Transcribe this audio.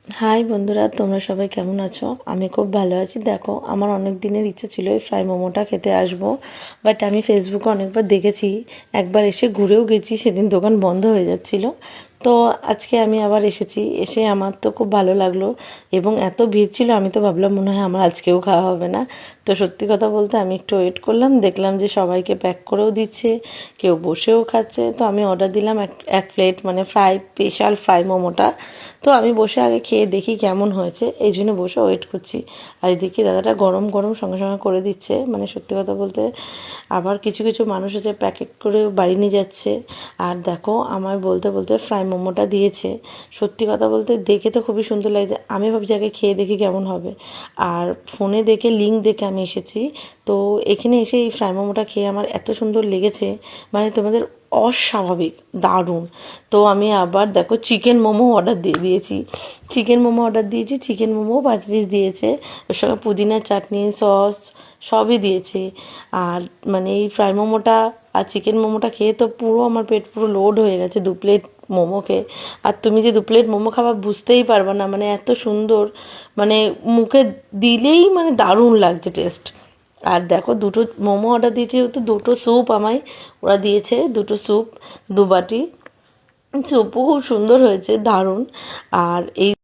High বন্ধুরা, তোমরা সবাই কেমন আছো? আমি খুব ভালো আছি। দেখো, আমার অনেক দিনের ইচ্ছে ছিল এই ফ্রাই মোমোটা খেতে আসবো, বাট আমি ফেসবুকে অনেকবার দেখেছি, একবার এসে ঘুরেও গেছি, সেদিন দোকান বন্ধ হয়ে যাচ্ছিল। তো আজকে আমি আবার এসেছি, এসে আমার তো খুব ভালো লাগলো এবং এত ভিড় ছিল, আমি তো ভাবলাম মনে হয় আমার আজকেও খাওয়া হবে না। তো সত্যি কথা বলতে আমি একটু ওয়েট করলাম, দেখলাম যে সবাইকে প্যাক করেও দিচ্ছে, কেউ বসেও খাচ্ছে। তো আমি অর্ডার দিলাম এক এক প্লেট, মানে স্পেশাল ফ্রাই মোমোটা। তো আমি বসে আগে খেয়ে দেখি কেমন হয়েছে, এই জন্য বসে ওয়েট করছি। আর এদিকে দাদাটা গরম গরম সঙ্গে সঙ্গে করে দিচ্ছে। মানে সত্যি কথা বলতে, আবার কিছু কিছু মানুষ আছে প্যাকেট করে বাড়ি নিয়ে যাচ্ছে। আর দেখো, আমার বলতে বলতে ফ্রাই মোমোটা দিয়েছে। সত্যি কথা বলতে দেখে তো খুবই সুন্দর লাগছে, আমি ভাবছি আগে খেয়ে দেখি কেমন হবে। আর ফোনে দেখে, লিঙ্ক দেখে আমি এসেছি। তো এখানে এসে এই ফ্রাই মোমোটা খেয়ে আমার এত সুন্দর লেগেছে, মানে তোমাদের অস্বাভাবিক দারুণ। তো আমি আবার দেখো চিকেন মোমো অর্ডার দিয়ে দিয়েছি। চিকেন মোমো 5 পিস দিয়েছে, ওর সঙ্গে পুদিনার চাটনি, সস সবই দিয়েছে। আর মানে এই ফ্রাই মোমোটা আর চিকেন মোমোটা খেয়ে তো পুরো আমার পেট পুরো লোড হয়ে গেছে 2 প্লেট মোমো খেয়ে। আর তুমি যে 2 প্লেট মোমো খাবা বুঝতেই পারবে না, মানে এত সুন্দর, মানে মুখে দিলেই মানে দারুণ লাগছে টেস্ট। আর দেখো, দুটো মোমো অর্ডার দিয়েছি, তো দুটো স্যুপ আমায় ওরা দিয়েছে, দুটো স্যুপ, 2 বাটি স্যুপও খুব সুন্দর হয়েছে, দারুণ। আর এই